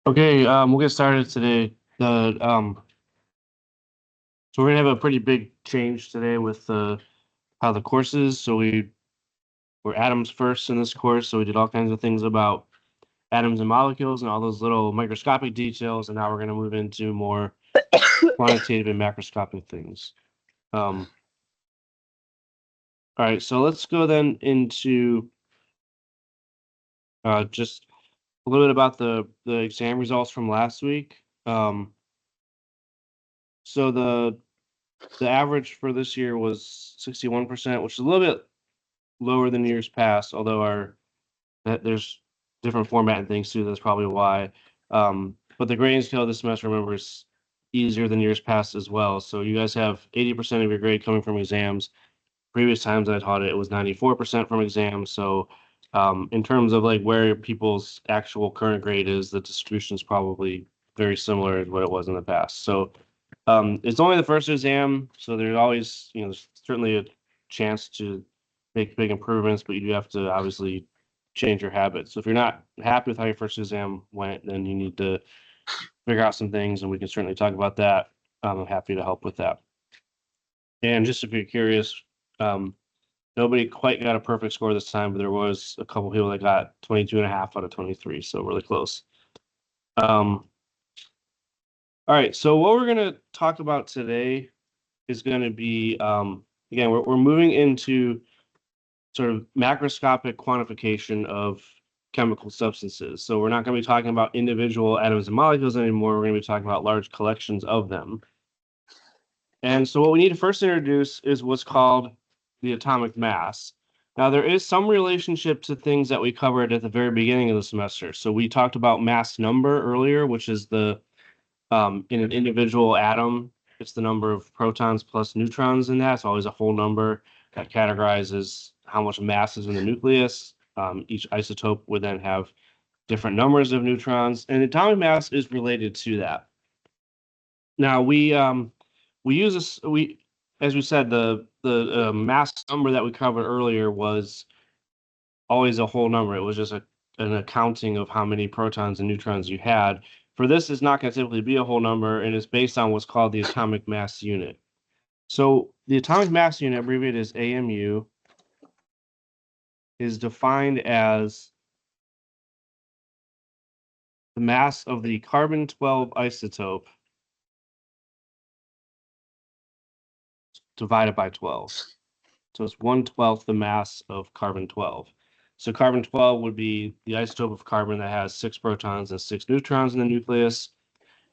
Okay, we'll get started today. So we're gonna have a pretty big change today with how the course is. So we're atoms first in this course. So we did all kinds of things about atoms and molecules and all those little microscopic details. And now we're gonna move into more quantitative and macroscopic things. All right, so let's go then into just a little bit about the exam results from last week. So the average for this year was 61%, which is a little bit lower than years past, although there's different format and things too. That's probably why. But the grading scale this semester, remember, is easier than years past as well. So you guys have 80% of your grade coming from exams. Previous times I taught it, it was 94% from exams. So in terms of like where people's actual current grade is, the distribution is probably very similar to what it was in the past. So it's only the first exam, so there's always, there's certainly a chance to make big improvements, but you do have to obviously change your habits. So if you're not happy with how your first exam went, then you need to figure out some things, and we can certainly talk about that. I'm happy to help with that. And just if you're curious, nobody quite got a perfect score this time, but there was a couple people that got 22.5 out of 23, so really close. All right, so what we're going to talk about today is going to be, again, we're moving into sort of macroscopic quantification of chemical substances. So we're not going to be talking about individual atoms and molecules anymore. We're going to be talking about large collections of them. And so what we need to first introduce is what's called the atomic mass. Now, there is some relationship to things that we covered at the very beginning of the semester. So we talked about mass number earlier, which is the in an individual atom, it's the number of protons plus neutrons in that. It's always a whole number that categorizes how much mass is in the nucleus. Each isotope would then have different numbers of neutrons, and atomic mass is related to that. Now we use this, as we said, the mass number that we covered earlier was always a whole number. It was just an accounting of how many protons and neutrons you had. For this, it's not going to typically be a whole number, and it's based on what's called the atomic mass unit. So the atomic mass unit, abbreviated as AMU, is defined as the mass of the carbon-12 isotope divided by 12. So it's 1/12 the mass of carbon-12. So carbon-12 would be the isotope of carbon that has 6 protons and 6 neutrons in the nucleus.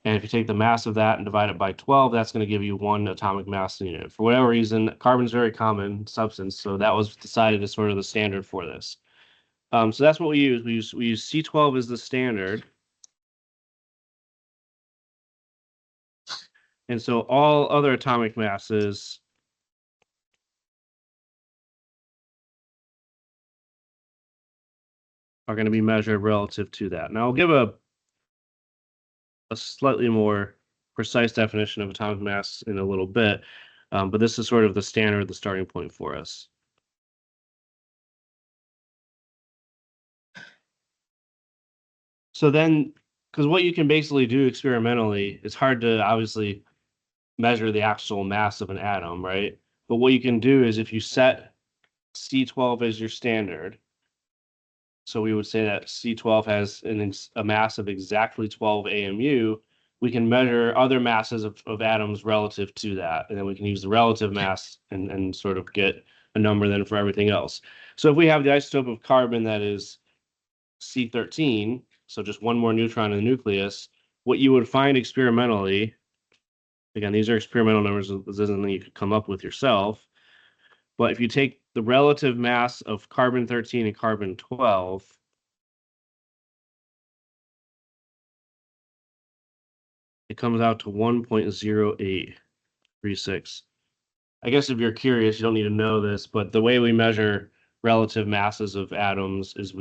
And if you take the mass of that and divide it by 12, that's going to give you 1 atomic mass unit. For whatever reason, carbon is a very common substance, so that was decided as sort of the standard for this. So that's what we use. We use C12 as the standard. And so all other atomic masses are going to be measured relative to that. Now I'll give a slightly more precise definition of atomic mass in a little bit, but this is sort of the standard, the starting point for us. So then, because what you can basically do experimentally, it's hard to obviously measure the actual mass of an atom, right? But what you can do is if you set C12 as your standard, so we would say that C12 has a mass of exactly 12 AMU, we can measure other masses of atoms relative to that. And then we can use the relative mass and sort of get a number then for everything else. So if we have the isotope of carbon that is C13, so just one more neutron in the nucleus, what you would find experimentally, again, these are experimental numbers, this isn't something you could come up with yourself, but if you take the relative mass of carbon-13 and carbon-12, it comes out to 1.0836. I guess if you're curious, you don't need to know this, but the way we measure relative masses of atoms is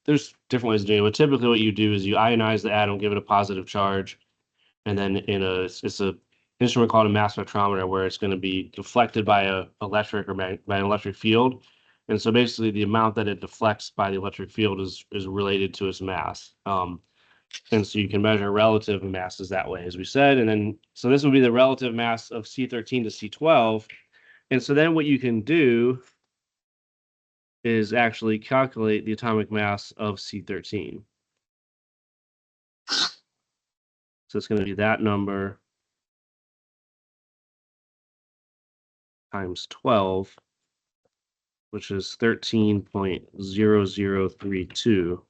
there's different ways of doing it, but typically what you do is you ionize the atom, give it a positive charge, and then it's a instrument called a mass spectrometer where it's going to be deflected by a electric or by an electric field. And so basically the amount that it deflects by the electric field is related to its mass. And so you can measure relative masses that way, as we said. And then, so this would be the relative mass of C13 to C12. And so then what you can do is actually calculate the atomic mass of C13. So it's going to be that number times 12, which is 13.0032.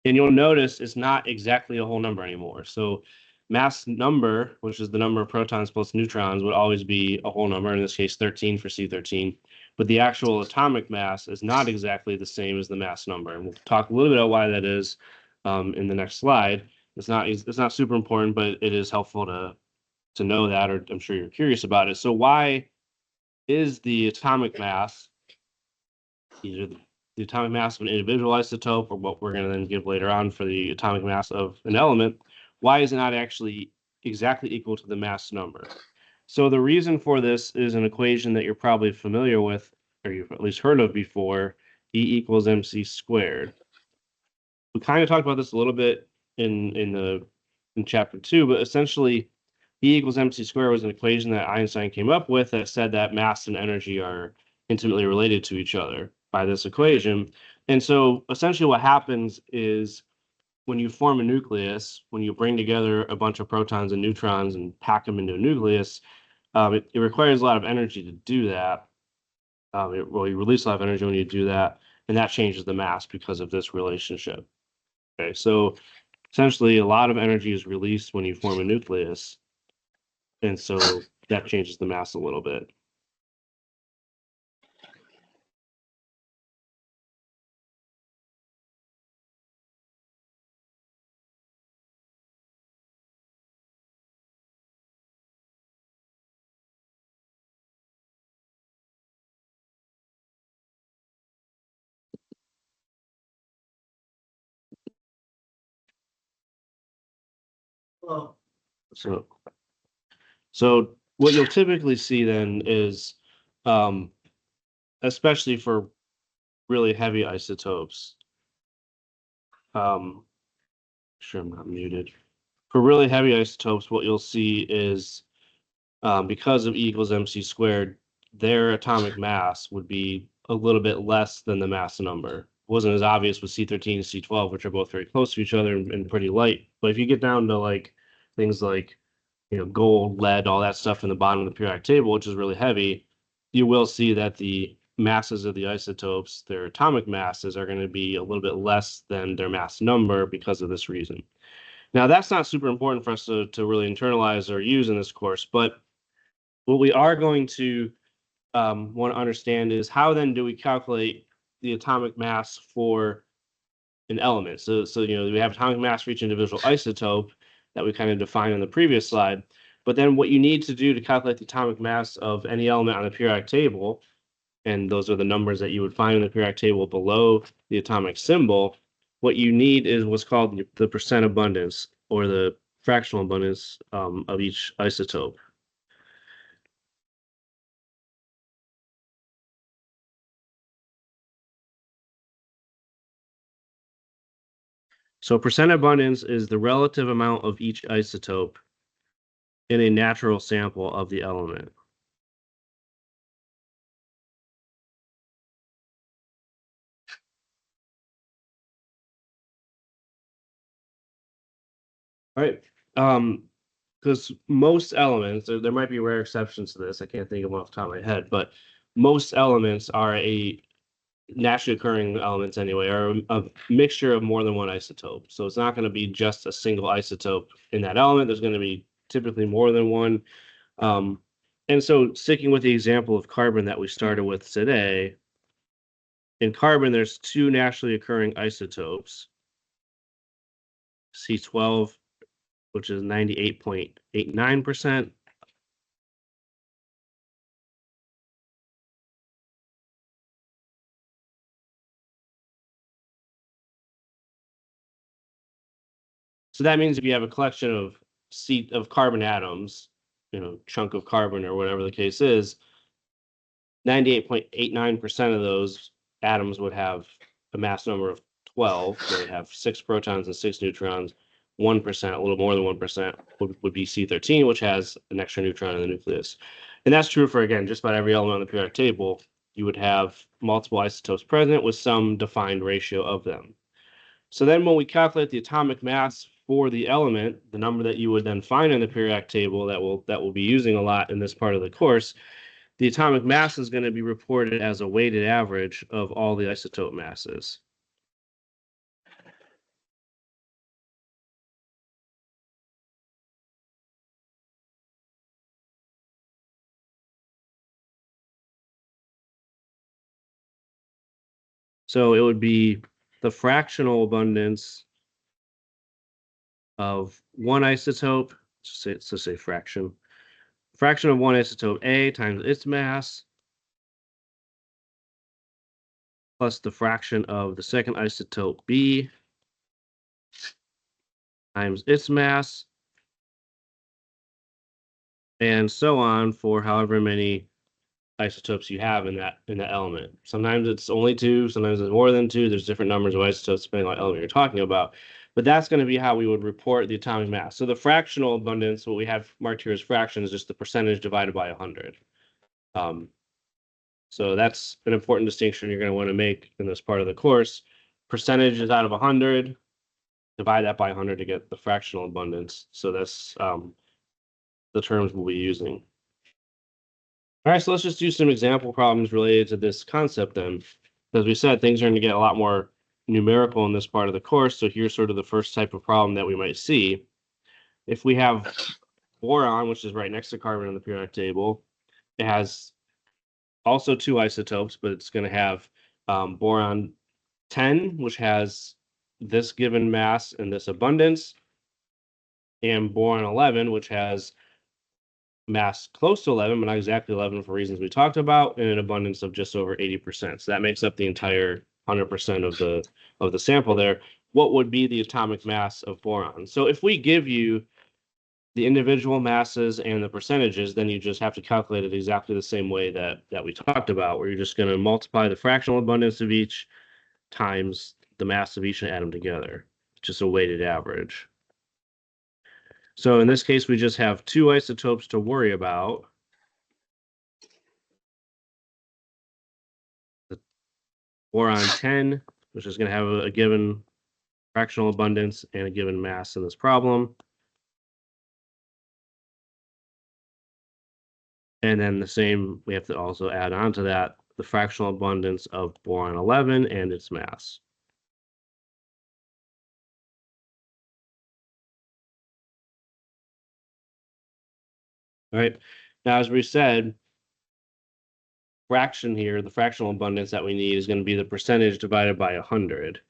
And you'll notice it's not exactly a whole number anymore. So mass number, which is the number of protons plus neutrons, would always be a whole number, in this case 13 for C13. But the actual atomic mass is not exactly the same as the mass number. And we'll talk a little bit about why that is in the next slide. It's not super important, but it is helpful to know that, or I'm sure you're curious about it. So why is the atomic mass, either the atomic mass of an individual isotope or what we're going to then give later on for the atomic mass of an element, why is it not actually exactly equal to the mass number? So the reason for this is an equation that you're probably familiar with, or you've at least heard of before, E equals mc squared. We kind of talked about this a little bit in chapter 2, but essentially E equals mc squared was an equation that Einstein came up with that said that mass and energy are intimately related to each other by this equation. And so essentially what happens is when you form a nucleus, when you bring together a bunch of protons and neutrons and pack them into a nucleus, it requires a lot of energy to do that. You release a lot of energy when you do that, and that changes the mass because of this relationship. Okay, so essentially a lot of energy is released when you form a nucleus, and so that changes the mass a little bit. So, so what you'll typically see then is, especially for really heavy isotopes, sure I'm not muted. For really heavy isotopes, what you'll see is because of E equals mc squared, their atomic mass would be a little bit less than the mass number. It wasn't as obvious with C13 and C12, which are both very close to each other and pretty light. But if you get down to like things like gold, lead, all that stuff in the bottom of the periodic table, which is really heavy, you will see that the masses of the isotopes, their atomic masses, are going to be a little bit less than their mass number because of this reason. Now, that's not super important for us to really internalize or use in this course, but what we are going to want to understand is how then do we calculate the atomic mass for an element? So we have atomic mass for each individual isotope that we kind of defined on the previous slide. But then what you need to do to calculate the atomic mass of any element on the periodic table, and those are the numbers that you would find in the periodic table below the atomic symbol, what you need is what's called the percent abundance, or the fractional abundance of each isotope. So percent abundance is the relative amount of each isotope in a natural sample of the element. All right. Because most elements, there might be rare exceptions to this. I can't think of one off the top of my head, but most elements are naturally occurring elements anyway, are a mixture of more than one isotope. So it's not going to be just a single isotope in that element. There's going to be typically more than one. And so sticking with the example of carbon that we started with today, in carbon, there's two naturally occurring isotopes, C12 which is 98.89%. So that means if you have a collection of carbon atoms, chunk of carbon or whatever the case is, 98.89% of those atoms would have a mass number of 12. So they'd have 6 protons and 6 neutrons. 1%, a little more than 1%, would be C13, which has an extra neutron in the nucleus. And that's true for, again, just about every element on the periodic table. You would have multiple isotopes present with some defined ratio of them. So then when we calculate the atomic mass for the element, the number that you would then find in the periodic table that we'll be using a lot in this part of the course, the atomic mass is going to be reported as a weighted average of all the isotope masses. So it would be the fractional abundance of one isotope, let's say fraction of one isotope A times its mass plus the fraction of the second isotope B times its mass, and so on for however many isotopes you have in that element. Sometimes it's only 2, sometimes it's more than 2. There's different numbers of isotopes depending on what element you're talking about. But that's going to be how we would report the atomic mass. So the fractional abundance, what we have marked here as fraction, is just the percentage divided by 100. So that's an important distinction you're going to want to make in this part of the course. Percentage is out of 100. Divide that by 100 to get the fractional abundance. So that's the terms we'll be using. All right, so let's just do some example problems related to this concept then. As we said, things are going to get a lot more numerical in this part of the course. So here's sort of the first type of problem that we might see. If we have boron, which is right next to carbon in the periodic table, it has also 2 isotopes, but it's going to have boron 10, which has this given mass and this abundance, and boron 11, which has mass close to 11, but not exactly 11 for reasons we talked about, and an abundance of just over 80%. So that makes up the entire 100% of the sample there. What would be the atomic mass of boron? So if we give you the individual masses and the percentages, then you just have to calculate it exactly the same way that we talked about, where you're just going to multiply the fractional abundance of each times the mass of each atom together. It's just a weighted average. So in this case, we just have 2 isotopes to worry about. The boron 10, which is going to have a given fractional abundance and a given mass in this problem. And then the same, we have to also add on to that the fractional abundance of boron 11 and its mass. All right. Now, as we said, fraction here, the fractional abundance that we need is going to be the percentage divided by 100.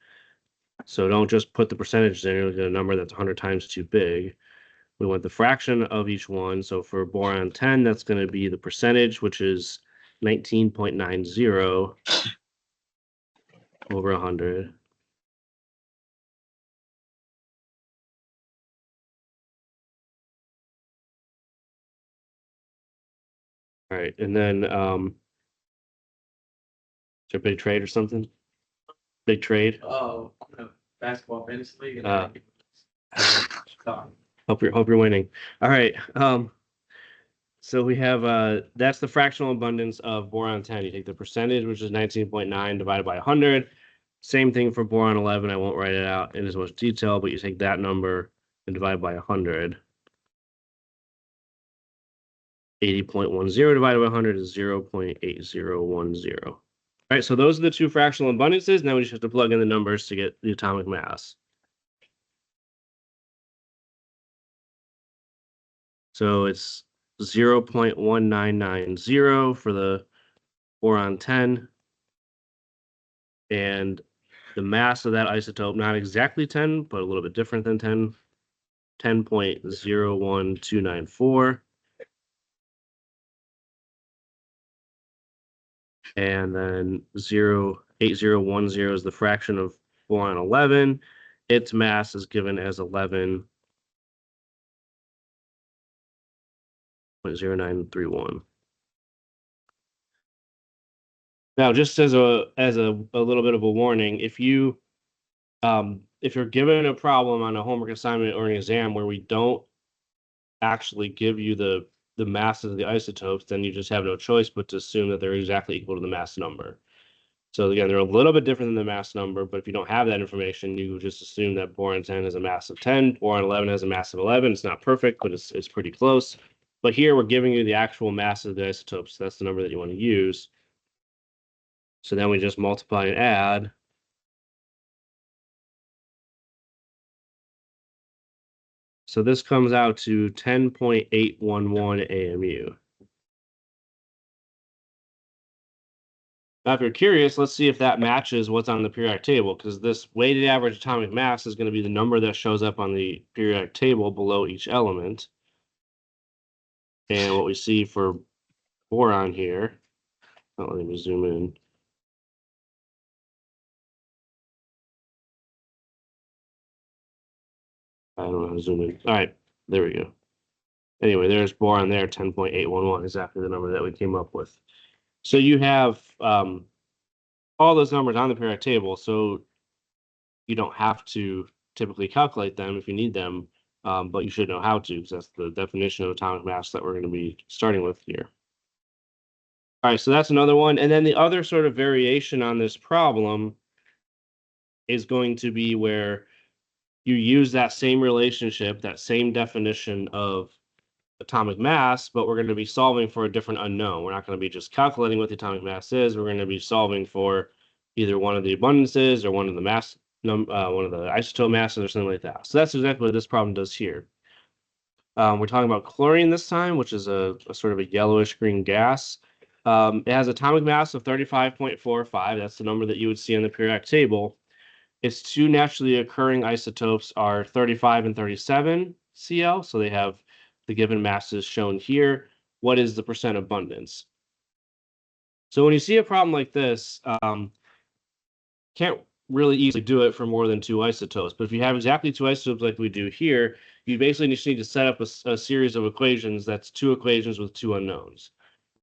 So don't just put the percentage in, you'll get a number that's 100 times too big. We want the fraction of each one. So for boron 10, that's going to be the percentage, which is 19.90 over 100. All right, and then is there a big trade or something? Big trade. Oh, basketball fantasy league. Hope you're winning. All right. So we have that's the fractional abundance of boron 10. You take the percentage, which is 19.9 divided by 100. Same thing for boron 11. I won't write it out in as much detail, but you take that number and divide by 100. 80.10 divided by 100 is 0.8010. All right, so those are the 2 fractional abundances. Now we just have to plug in the numbers to get the atomic mass. So it's 0.1990 for the boron 10. And the mass of that isotope, not exactly 10, but a little bit different than 10, 10.01294. And then 0.8010 is the fraction of boron 11. Its mass is given as 11.0931. Now, just as a little bit of a warning, if you're given a problem on a homework assignment or an exam where we don't actually give you the masses of the isotopes, then you just have no choice but to assume that they're exactly equal to the mass number. So again, they're a little bit different than the mass number, but if you don't have that information, you just assume that boron 10 has a mass of 10, boron 11 has a mass of 11. It's not perfect, but it's pretty close. But here we're giving you the actual mass of the isotopes. So that's the number that you want to use. So then we just multiply and add. So this comes out to 10.811 AMU. Now, if you're curious, let's see if that matches what's on the periodic table, because this weighted average atomic mass is going to be the number that shows up on the periodic table below each element. And what we see for boron here, let me zoom in. I don't know how to zoom in. All right, there we go. Anyway, there's boron there, 10.811, exactly the number that we came up with. So you have all those numbers on the periodic table, so you don't have to typically calculate them if you need them, but you should know how to, because that's the definition of atomic mass that we're going to be starting with here. All right, so that's another one. And then the other sort of variation on this problem is going to be where you use that same relationship, that same definition of atomic mass, but we're going to be solving for a different unknown. We're not going to be just calculating what the atomic mass is. We're going to be solving for either one of the abundances or one of the mass, one of the isotope masses or something like that. So that's exactly what this problem does here. We're talking about chlorine this time, which is a sort of a yellowish green gas. It has atomic mass of 35.45. That's the number that you would see on the periodic table. Its two naturally occurring isotopes are 35 and 37 Cl, so they have the given masses shown here. What is the percent abundance? So when you see a problem like this, can't really easily do it for more than two isotopes. But if you have exactly two isotopes like we do here, you basically just need to set up a series of equations that's two equations with two unknowns.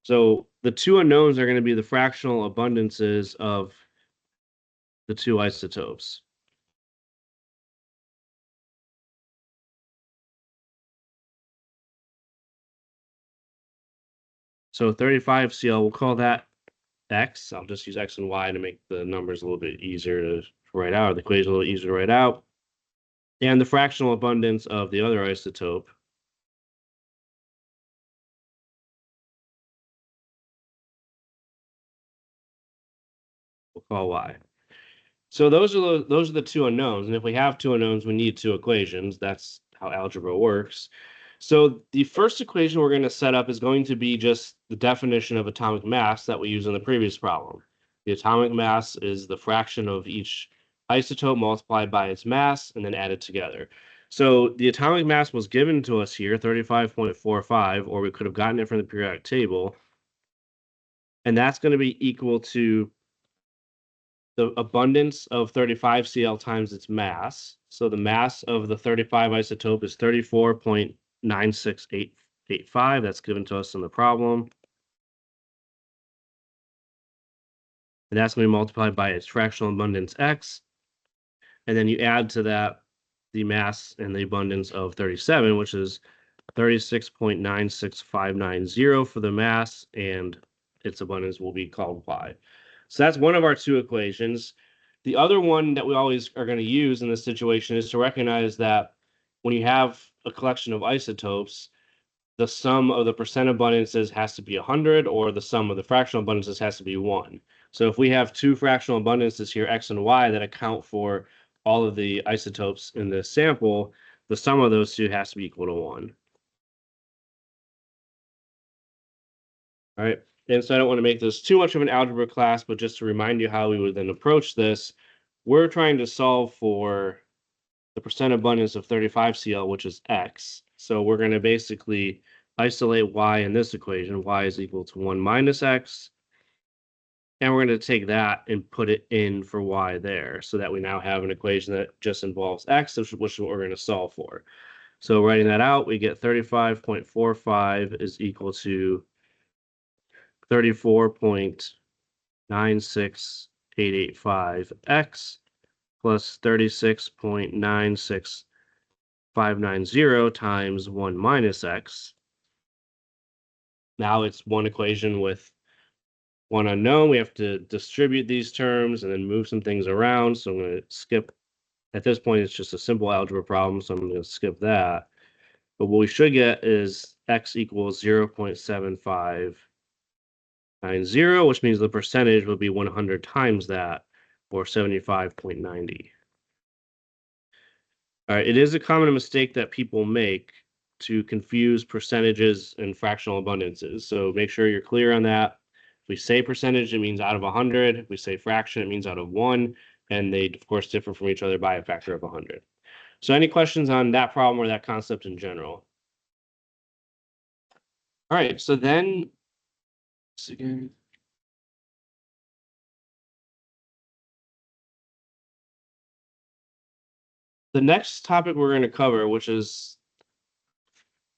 So the two unknowns are going to be the fractional abundances of the two isotopes. So 35 Cl, we'll call that X. I'll just use X and Y to make the numbers a little bit easier to write out, the equation a little easier to write out. And the fractional abundance of the other isotope, we'll call Y. So those are the two unknowns. And if we have two unknowns, we need two equations. That's how algebra works. So the first equation we're going to set up is going to be just the definition of atomic mass that we used in the previous problem. The atomic mass is the fraction of each isotope multiplied by its mass and then added together. So the atomic mass was given to us here, 35.45, or we could have gotten it from the periodic table. And that's going to be equal to the abundance of 35 Cl times its mass. So the mass of the 35 isotope is 34.96885. That's given to us in the problem. And that's going to be multiplied by its fractional abundance X. And then you add to that the mass and the abundance of 37, which is 36.96590 for the mass, and its abundance will be called Y. So that's one of our two equations. The other one that we always are going to use in this situation is to recognize that when you have a collection of isotopes, the sum of the percent abundances has to be 100, or the sum of the fractional abundances has to be 1. So if we have two fractional abundances here, X and Y, that account for all of the isotopes in this sample, the sum of those two has to be equal to 1. All right. And so I don't want to make this too much of an algebra class, but just to remind you how we would then approach this, we're trying to solve for the percent abundance of 35Cl, which is X. So we're going to basically isolate Y in this equation. Y is equal to 1 minus X. And we're going to take that and put it in for Y there so that we now have an equation that just involves X, which is what we're going to solve for. So writing that out, we get 35.45 is equal to 34.96885X plus 36.96590 times 1 minus X. Now it's one equation with one unknown. We have to distribute these terms and then move some things around. So I'm going to skip. At this point, it's just a simple algebra problem, so I'm going to skip that. But what we should get is X equals 0.7590, which means the percentage would be 100 times that, or 75.90. All right, it is a common mistake that people make to confuse percentages and fractional abundances. So make sure you're clear on that. If we say percentage, it means out of 100. If we say fraction, it means out of 1. And they, of course, differ from each other by a factor of 100. So any questions on that problem or that concept in general? All right, so then, again, the next topic we're going to cover, which is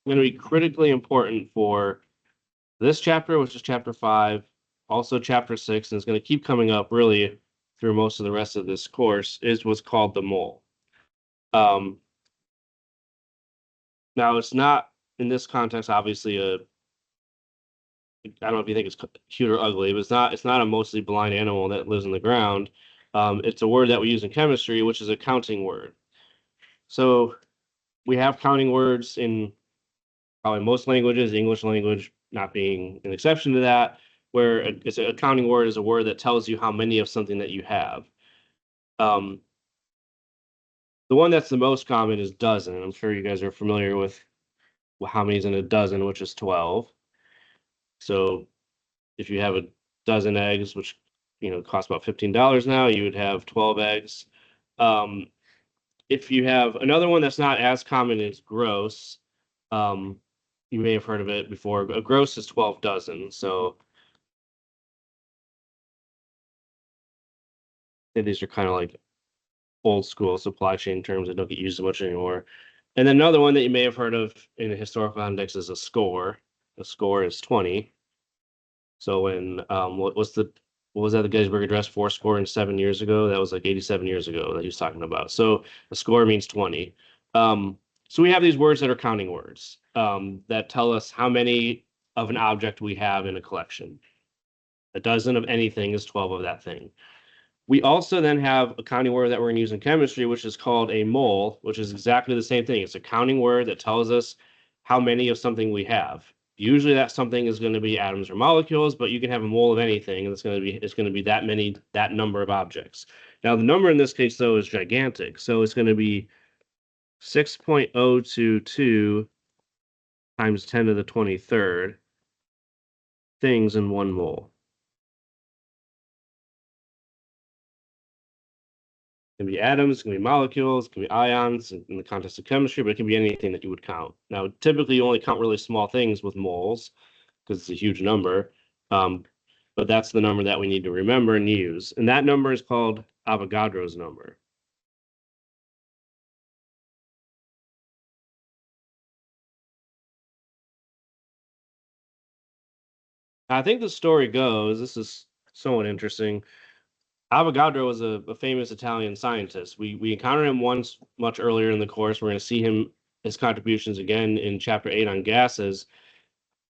going to be critically important for this chapter, which is chapter 5, also chapter 6, and it's going to keep coming up really through most of the rest of this course, is what's called the mole. Now, it's not, in this context, obviously, I don't know if you think it's cute or ugly, but it's not a mostly blind animal that lives in the ground. It's a word that we use in chemistry, which is a counting word. So we have counting words in probably most languages, English language not being an exception to that, where it's a counting word is a word that tells you how many of something that you have. The one that's the most common is dozen. I'm sure you guys are familiar with how many is in a dozen, which is 12. So if you have a dozen eggs, which cost about $15 now, you would have 12 eggs. If you have another one that's not as common is gross, you may have heard of it before. A gross is 12 dozen. So these are kind of like old school supply chain terms that don't get used as much anymore. And then another one that you may have heard of in a historical context is a score. A score is 20. So when what was that the Gettysburg Address 4 score and 7 years ago? That was like 87 years ago that he was talking about. So a score means 20. So we have these words that are counting words that tell us how many of an object we have in a collection. A dozen of anything is 12 of that thing. We also then have a counting word that we're going to use in chemistry, which is called a mole, which is exactly the same thing. It's a counting word that tells us how many of something we have. Usually that something is going to be atoms or molecules, but you can have a mole of anything, and it's going to be that number of objects. Now the number in this case though is gigantic, so it's going to be 6.022 times 10 to the 23rd things in 1 mole. It can be atoms, it can be molecules, it can be ions in the context of chemistry, but it can be anything that you would count. Now, typically you only count really small things with moles because it's a huge number. But that's the number that we need to remember and use. And that number is called Avogadro's number. I think the story goes, this is somewhat interesting. Avogadro was a famous Italian scientist. We encountered him once much earlier in the course. We're going to see his contributions again in chapter 8 on gases.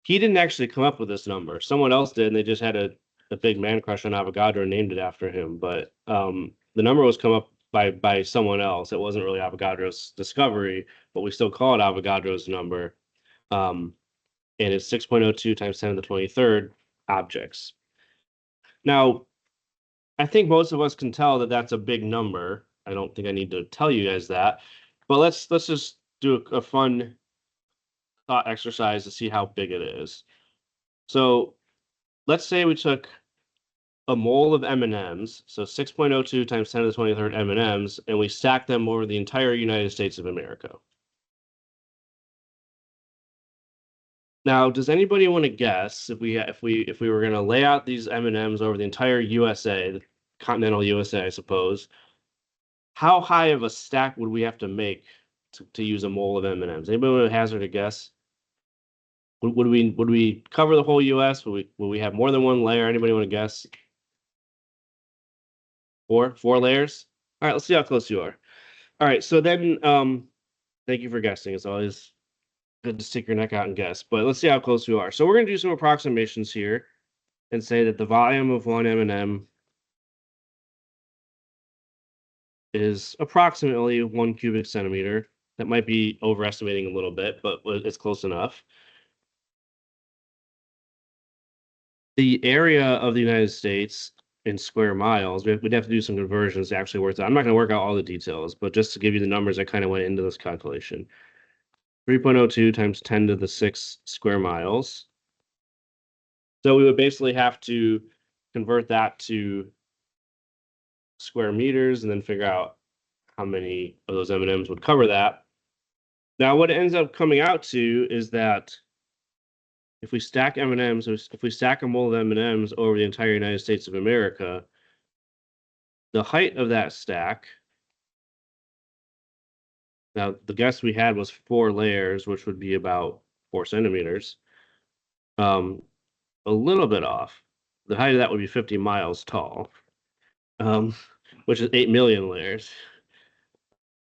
He didn't actually come up with this number. Someone else did, and they just had a big man crush on Avogadro and named it after him. But the number was come up by someone else. It wasn't really Avogadro's discovery, but we still call it Avogadro's number. And it's 6.02 times 10 to the 23rd objects. Now, I think most of us can tell that that's a big number. I don't think I need to tell you guys that, but let's just do a fun thought exercise to see how big it is. So let's say we took a mole of M&Ms, so 6.02 times 10 to the 23rd M&Ms, and we stack them over the entire United States of America. Now, does anybody want to guess if we were going to lay out these M&Ms over the entire USA, the continental USA, I suppose, how high of a stack would we have to make to use a mole of M&Ms? Anybody want to hazard a guess? Would we cover the whole US? Would we have more than one layer? Anybody want to guess? Four layers? All right, let's see how close you are. All right, so then thank you for guessing. It's always good to stick your neck out and guess, but let's see how close you are. So we're gonna do some approximations here and say that the volume of one M&M is approximately 1 cubic centimeter. That might be overestimating a little bit, but it's close enough. The area of the United States in square miles, we'd have to do some conversions to actually work that. I'm not going to work out all the details, but just to give you the numbers that kind of went into this calculation. 3.02 times 10 to the 6 square miles. So we would basically have to convert that to square meters and then figure out how many of those M&Ms would cover that. Now, what it ends up coming out to is that if we stack M&Ms, if we stack a mole of M&Ms over the entire United States of America, the height of that stack, now the guess we had was 4 layers, which would be about 4 centimeters. A little bit off. The height of that would be 50 miles tall, which is 8 million layers.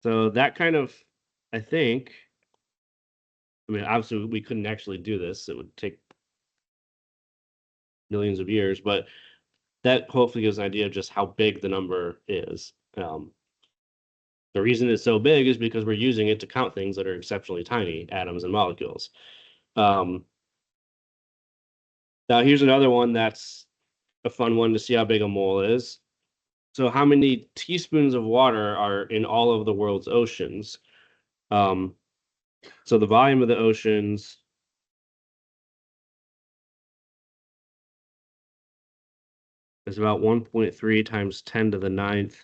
So that kind of, I think, I mean, obviously we couldn't actually do this. It would take millions of years, but that hopefully gives an idea of just how big the number is. The reason it's so big is because we're using it to count things that are exceptionally tiny, atoms and molecules. Now here's another one that's a fun one to see how big a mole is. So how many teaspoons of water are in all of the world's oceans? So the volume of the oceans is about 1.3 times 10 to the 9th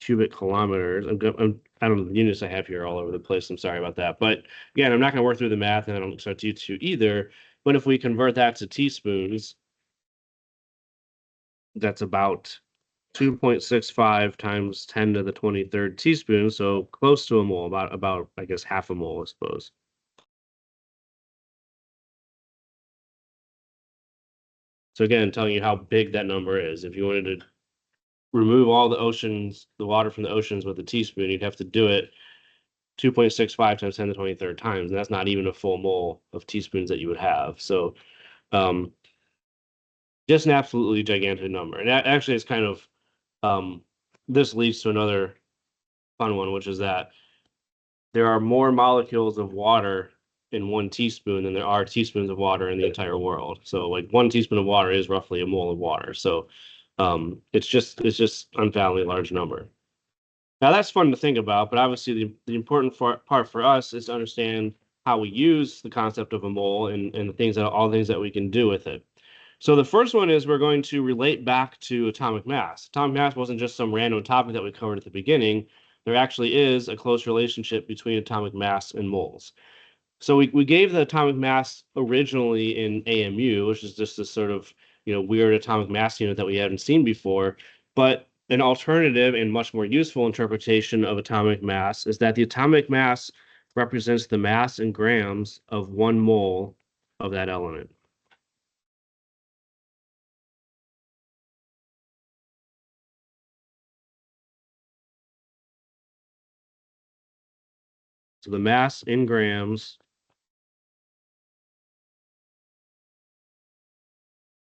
cubic kilometers. I don't know, the units I have here are all over the place. I'm sorry about that. But again, I'm not going to work through the math, and I don't expect you to either. But if we convert that to teaspoons, that's about 2.65 times 10 to the 23rd teaspoon. So close to a mole, about I guess half a mole, I suppose. So again, telling you how big that number is. If you wanted to remove all the oceans, the water from the oceans with a teaspoon, you'd have to do it 2.65 times 10 to the 23rd times. And that's not even a full mole of teaspoons that you would have. So just an absolutely gigantic number. And that actually is kind of, this leads to another fun one, which is that there are more molecules of water in 1 teaspoon than there are teaspoons of water in the entire world. So like 1 teaspoon of water is roughly a mole of water. So it's just unfathomably large number. Now that's fun to think about, but obviously the important part for us is to understand how we use the concept of a mole and all the things that we can do with it. So the first one is we're going to relate back to atomic mass. Atomic mass wasn't just some random topic that we covered at the beginning. There actually is a close relationship between atomic mass and moles. So we gave the atomic mass originally in AMU, which is just this sort of weird atomic mass unit that we hadn't seen before. But an alternative and much more useful interpretation of atomic mass is that the atomic mass represents the mass in grams of 1 mole of that element. So the mass in grams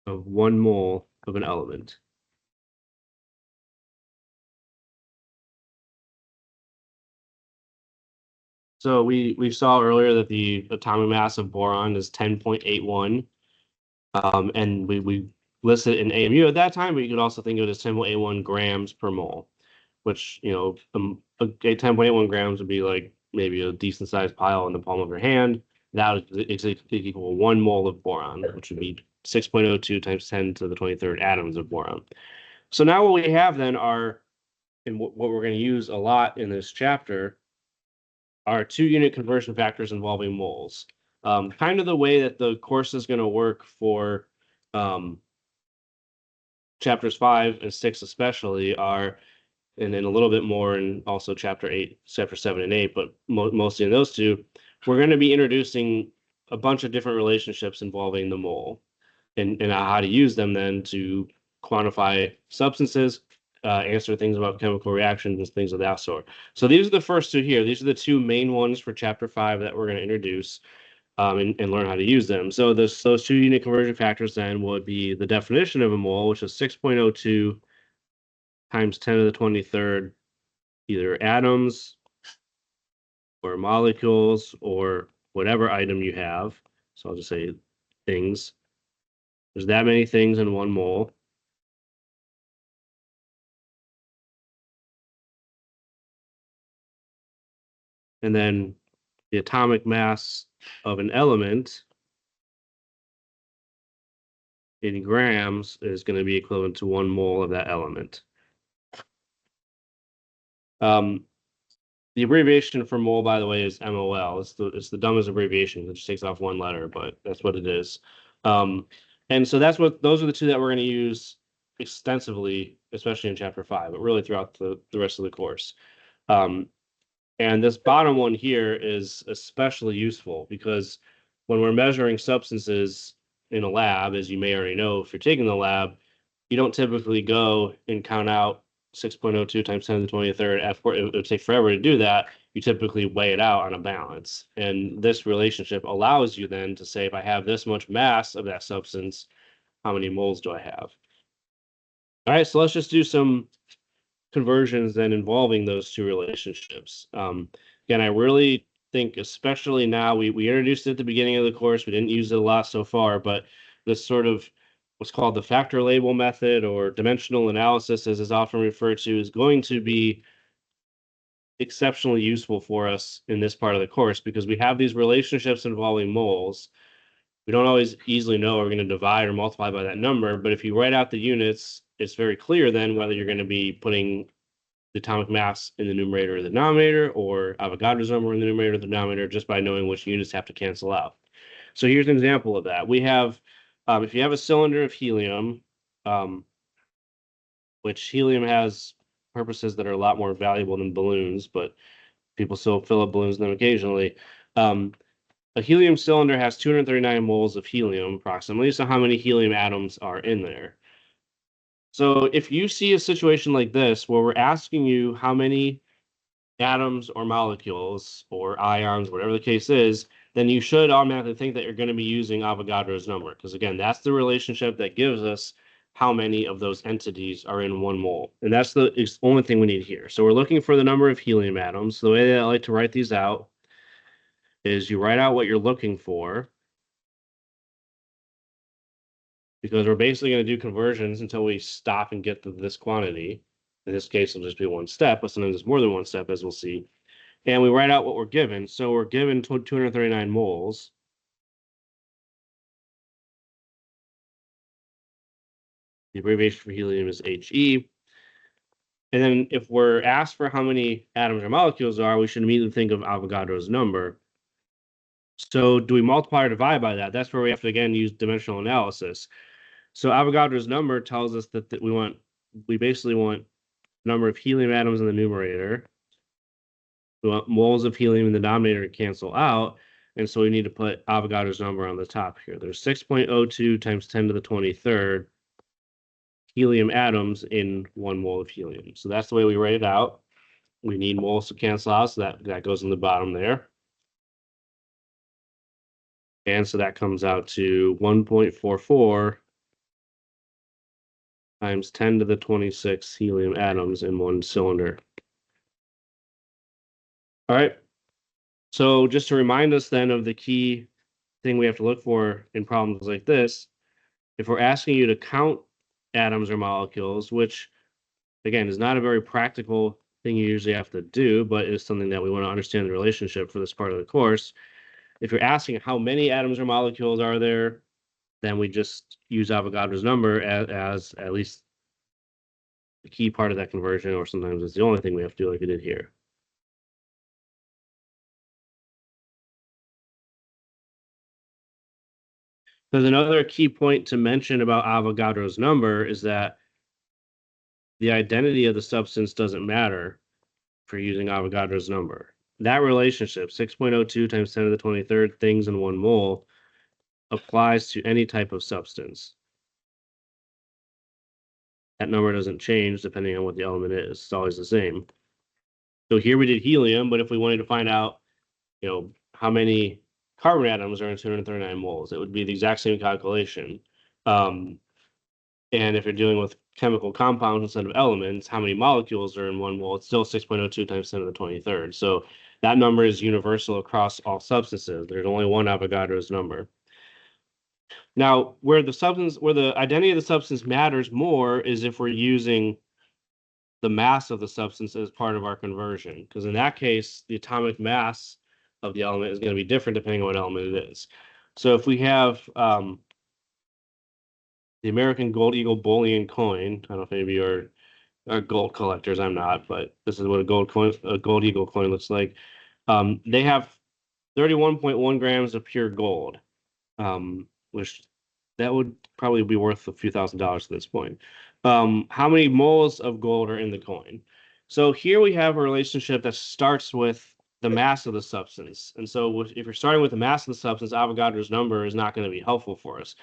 of 1 mole of an element. So we saw earlier that the atomic mass of boron is 10.81, and we listed it in AMU at that time, but you could also think of it as 10.81 grams per mole, which a 10.81 grams would be like maybe a decent sized pile in the palm of your hand. That would equal 1 mole of boron, which would be 6.02 times 10 to the 23rd atoms of boron. So now what we have then are, and what we're going to use a lot in this chapter, are 2-unit conversion factors involving moles. Kind of the way that the course is going to work for chapters 5 and 6 especially are, and then a little bit more in also chapter 7 and 8, but mostly in those two, we're going to be introducing a bunch of different relationships involving the mole and how to use them then to quantify substances, answer things about chemical reactions and things of that sort. So these are the first two here. These are the two main ones for chapter 5 that we're going to introduce and learn how to use them. So those 2-unit conversion factors then would be the definition of a mole, which is 6.02 times 10 to the 23rd, either atoms or molecules or whatever item you have. So I'll just say things. There's that many things in 1 mole. And then the atomic mass of an element in grams is going to be equivalent to 1 mole of that element. The abbreviation for mole, by the way, is MOL. It's the dumbest abbreviation. It just takes off 1 letter, but that's what it is. And so those are the two that we're going to use extensively, especially in chapter 5, but really throughout the rest of the course. And this bottom one here is especially useful because when we're measuring substances in a lab, as you may already know, if you're taking the lab, you don't typically go and count out 6.02 times 10 to the 23rd. It would take forever to do that. You typically weigh it out on a balance. And this relationship allows you then to say, if I have this much mass of that substance, how many moles do I have? All right, so let's just do some conversions then involving those two relationships. Again, I really think, especially now, we introduced it at the beginning of the course. We didn't use it a lot so far, but this sort of what's called the factor label method or dimensional analysis, as is often referred to, is going to be exceptionally useful for us in this part of the course because we have these relationships involving moles. We don't always easily know we're going to divide or multiply by that number, but if you write out the units, it's very clear then whether you're going to be putting the atomic mass in the numerator or the denominator, or Avogadro's number in the numerator or the denominator, just by knowing which units have to cancel out. So here's an example of that. We have, if you have a cylinder of helium, which helium has purposes that are a lot more valuable than balloons, but people still fill up balloons in them occasionally. A helium cylinder has 239 moles of helium approximately. So how many helium atoms are in there? So if you see a situation like this where we're asking you how many atoms or molecules or ions, whatever the case is, then you should automatically think that you're going to be using Avogadro's number. Because again, that's the relationship that gives us how many of those entities are in 1 mole. And that's the only thing we need here. So we're looking for the number of helium atoms. The way that I like to write these out is you write out what you're looking for, because we're basically going to do conversions until we stop and get to this quantity. In this case, it'll just be 1 step, but sometimes it's more than 1 step, as we'll see. And we write out what we're given. So we're given 239 moles. The abbreviation for helium is He. And then if we're asked for how many atoms or molecules are, we should immediately think of Avogadro's number. So do we multiply or divide by that? That's where we have to, again, use dimensional analysis. So Avogadro's number tells us that we basically want number of helium atoms in the numerator. We want moles of helium in the denominator to cancel out. And so we need to put Avogadro's number on the top here. There's 6.02 times 10 to the 23rd helium atoms in 1 mole of helium. So that's the way we write it out. We need moles to cancel out, so that goes in the bottom there. And so that comes out to 1.44 times 10 to the 26 helium atoms in 1 cylinder. All right. So just to remind us then of the key thing we have to look for in problems like this, if we're asking you to count atoms or molecules, which again is not a very practical thing you usually have to do, but is something that we want to understand the relationship for this part of the course. If you're asking how many atoms or molecules are there, then we just use Avogadro's number as at least the key part of that conversion, or sometimes it's the only thing we have to do, like we did here. Because another key point to mention about Avogadro's number is that the identity of the substance doesn't matter for using Avogadro's number. That relationship, 6.02 times 10 to the 23rd things in 1 mole, applies to any type of substance. That number doesn't change depending on what the element is. It's always the same. So here we did helium, but if we wanted to find out, how many carbon atoms are in 239 moles, it would be the exact same calculation. And if you're dealing with chemical compounds instead of elements, how many molecules are in 1 mole? It's still 6.02 times 10 to the 23rd. So that number is universal across all substances. There's only one Avogadro's number. Now, where the identity of the substance matters more is if we're using the mass of the substance as part of our conversion, because in that case, the atomic mass of the element is going to be different depending on what element it is. So if we have the American Gold Eagle bullion coin, I don't know if any of you are gold collectors. I'm not, but this is what a Gold Eagle coin looks like. They have 31.1 grams of pure gold, which that would probably be worth a few $1,000s at this point. How many moles of gold are in the coin? So here we have a relationship that starts with the mass of the substance. And so if you're starting with the mass of the substance, Avogadro's number is not going to be helpful for us.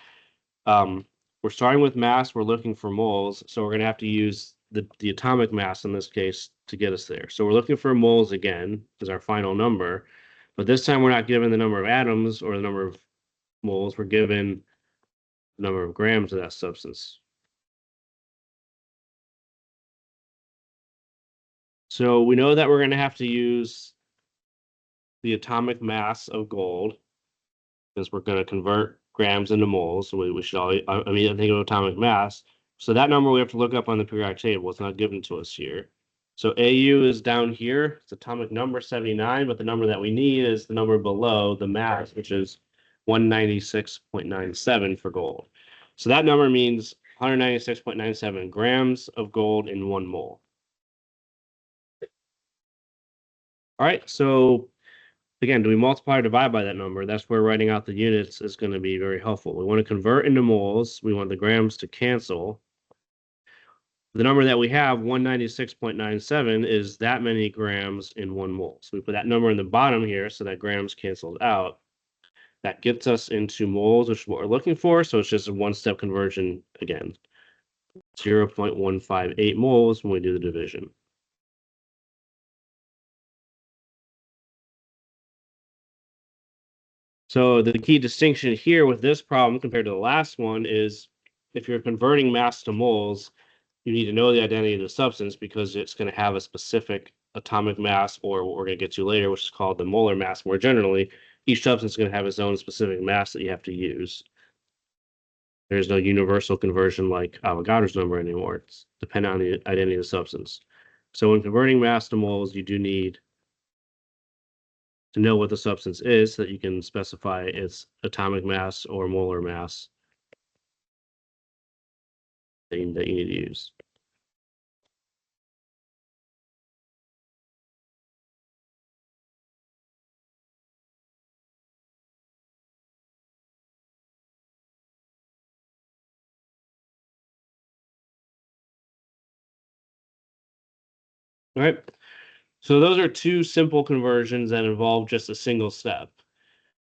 We're starting with mass, we're looking for moles, so we're going to have to use the atomic mass in this case to get us there. So we're looking for moles again as our final number, but this time we're not given the number of atoms or the number of moles, we're given the number of grams of that substance. So we know that we're going to have to use the atomic mass of gold because we're going to convert grams into moles. So we should all immediately think of atomic mass. So that number we have to look up on the periodic table. It's not given to us here. So AU is down here. It's atomic number 79, but the number that we need is the number below the mass, which is 196.97 for gold. So that number means 196.97 grams of gold in 1 mole. All right, so again, do we multiply or divide by that number? That's where writing out the units is going to be very helpful. We want to convert into moles. We want the grams to cancel. The number that we have, 196.97, is that many grams in 1 mole. So we put that number in the bottom here so that grams canceled out. That gets us into moles, which is what we're looking for. So it's just a one-step conversion again. 0.158 moles when we do the division. So the key distinction here with this problem compared to the last one is if you're converting mass to moles, you need to know the identity of the substance because it's going to have a specific atomic mass, or what we're going to get to later, which is called the molar mass. More generally, each substance is going to have its own specific mass that you have to use. There's no universal conversion like Avogadro's number anymore. It's dependent on the identity of the substance. So when converting mass to moles, you do need to know what the substance is so that you can specify its atomic mass or molar mass that you need to use. All right. So those are two simple conversions that involve just a single step,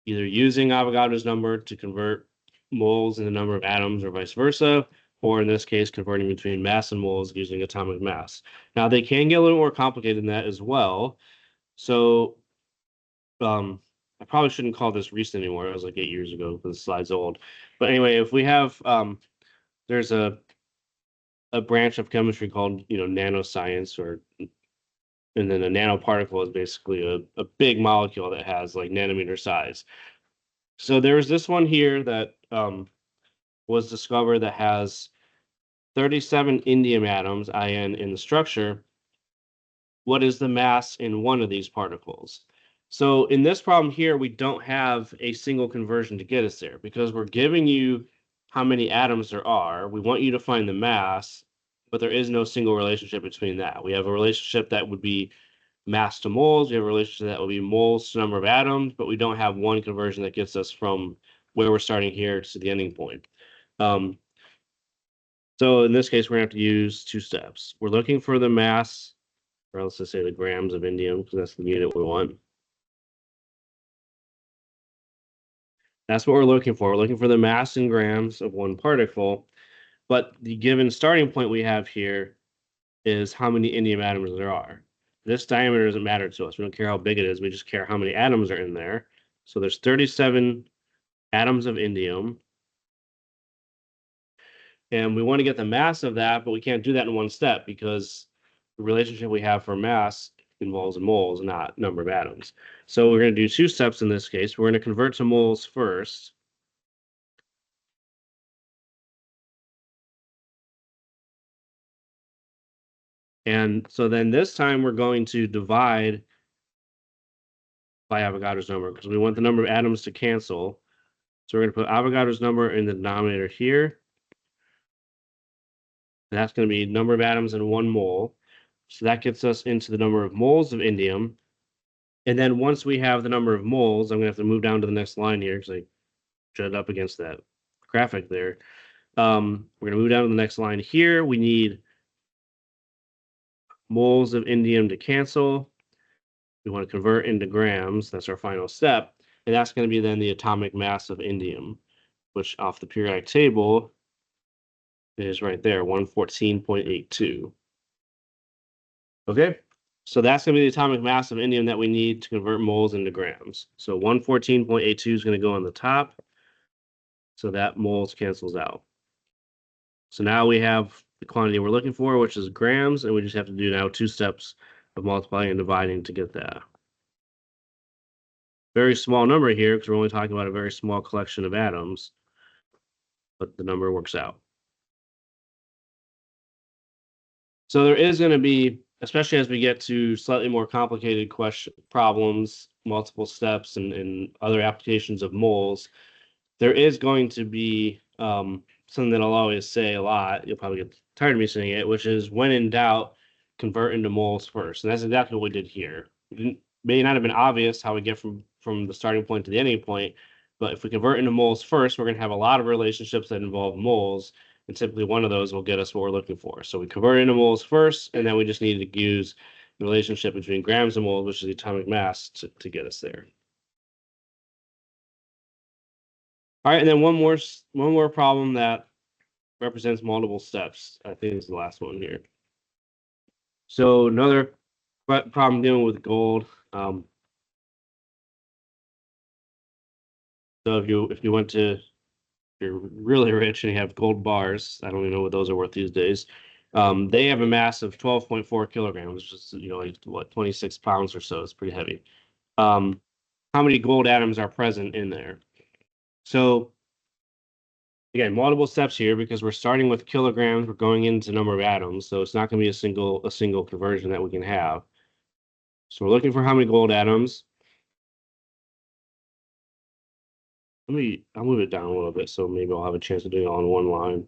either using Avogadro's number to convert moles into the number of atoms or vice versa, or in this case, converting between mass and moles using atomic mass. Now, they can get a little more complicated than that as well. So I probably shouldn't call this recent anymore. It was like 8 years ago because the slide's old. But anyway, if we have, there's a branch of chemistry called, nanoscience, and then a nanoparticle is basically a big molecule that has like nanometer size. So there's this one here that was discovered that has 37 indium atoms, In, in the structure. What is the mass in one of these particles? So in this problem here, we don't have a single conversion to get us there because we're giving you how many atoms there are. We want you to find the mass, but there is no single relationship between that. We have a relationship that would be mass to moles. We have a relationship that would be moles to number of atoms, but we don't have one conversion that gets us from where we're starting here to the ending point. So in this case, we're going to have to use two steps. We're looking for the mass, or let's just say the grams of indium, because that's the unit we want. That's what we're looking for. We're looking for the mass in grams of one particle. But the given starting point we have here is how many indium atoms there are. This diameter doesn't matter to us. We don't care how big it is. We just care how many atoms are in there. So there's 37 atoms of indium. And we want to get the mass of that, but we can't do that in one step because the relationship we have for mass involves moles, not number of atoms. So we're going to do two steps in this case. We're going to convert to moles first. And so then this time we're going to divide by Avogadro's number because we want the number of atoms to cancel. So we're going to put Avogadro's number in the denominator here. And that's going to be number of atoms in 1 mole. So that gets us into the number of moles of indium. And then once we have the number of moles, I'm going to have to move down to the next line here because I jutted up against that graphic there. We're going to move down to the next line here. We need moles of indium to cancel. We want to convert into grams. That's our final step. And that's going to be then the atomic mass of indium, which off the periodic table is right there, 114.82. Okay, so that's going to be the atomic mass of indium that we need to convert moles into grams. So 114.82 is going to go on the top. So that moles cancels out. So now we have the quantity we're looking for, which is grams, and we just have to do now 2 steps of multiplying and dividing to get that. Very small number here because we're only talking about a very small collection of atoms, but the number works out. So there is going to be, especially as we get to slightly more complicated problems, multiple steps, and other applications of moles, there is going to be something that I'll always say a lot. You'll probably get tired of me saying it, which is when in doubt, convert into moles first. And that's exactly what we did here. It may not have been obvious how we get from the starting point to the ending point, but if we convert into moles first, we're going to have a lot of relationships that involve moles, and typically one of those will get us what we're looking for. So we convert into moles first, and then we just need to use the relationship between grams and moles, which is the atomic mass, to get us there. All right, and then one more problem that represents multiple steps. I think is the last one here. So another problem dealing with gold. So if you went to, if you're really rich and you have gold bars, I don't even know what those are worth these days. They have a mass of 12.4 kilograms, which is like what 26 pounds or so. It's pretty heavy. How many gold atoms are present in there? So again, multiple steps here because we're starting with kilograms. We're going into number of atoms, so it's not going to be a single conversion that we can have. So we're looking for how many gold atoms. I'll move it down a little bit so maybe I'll have a chance to do it all in one line.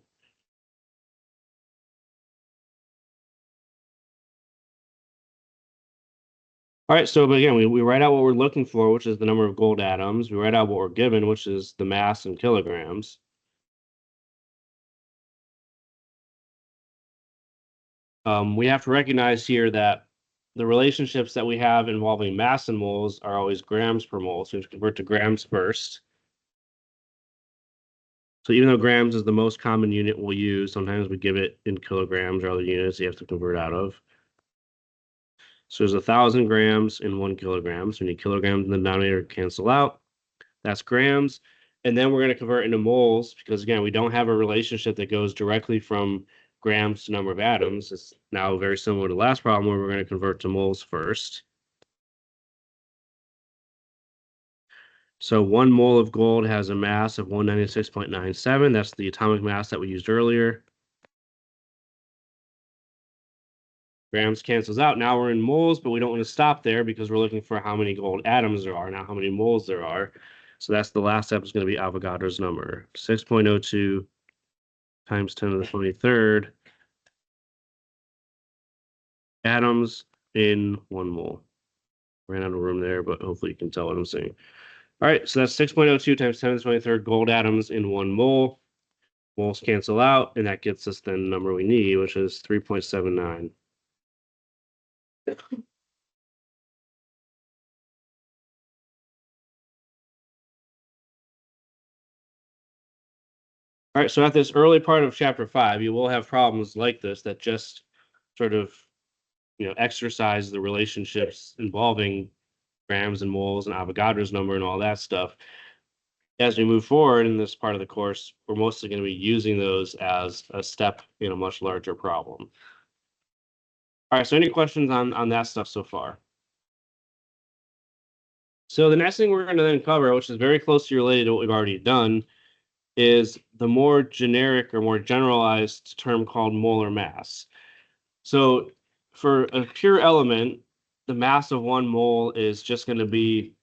All right, so but again, we write out what we're looking for, which is the number of gold atoms. We write out what we're given, which is the mass in kilograms. We have to recognize here that the relationships that we have involving mass and moles are always grams per mole. So we have to convert to grams first. So even though grams is the most common unit we'll use, sometimes we give it in kilograms or other units you have to convert out of. So there's 1,000 grams in 1 kilogram. So we need kilograms in the denominator to cancel out. That's grams. And then we're going to convert into moles because, again, we don't have a relationship that goes directly from grams to number of atoms. It's now very similar to the last problem where we're going to convert to moles first. So 1 mole of gold has a mass of 196.97. That's the atomic mass that we used earlier. Grams cancels out. Now we're in moles, but we don't want to stop there because we're looking for how many gold atoms there are, not how many moles there are. So that's the last step is going to be Avogadro's number, 6.02 times 10 to the 23rd atoms in 1 mole. Ran out of room there, but hopefully you can tell what I'm saying. All right, so that's 6.02 times 10 to the 23rd gold atoms in 1 mole. Moles cancel out, and that gets us then the number we need, which is 3.79. All right, so at this early part of chapter 5, you will have problems like this that just sort of, exercise the relationships involving grams and moles and Avogadro's number and all that stuff. As we move forward in this part of the course, we're mostly going to be using those as a step in a much larger problem. All right, so any questions on that stuff so far? So the next thing we're going to then cover, which is very closely related to what we've already done, is the more generic or more generalized term called molar mass. So for a pure element, the mass of 1 mole is just going to be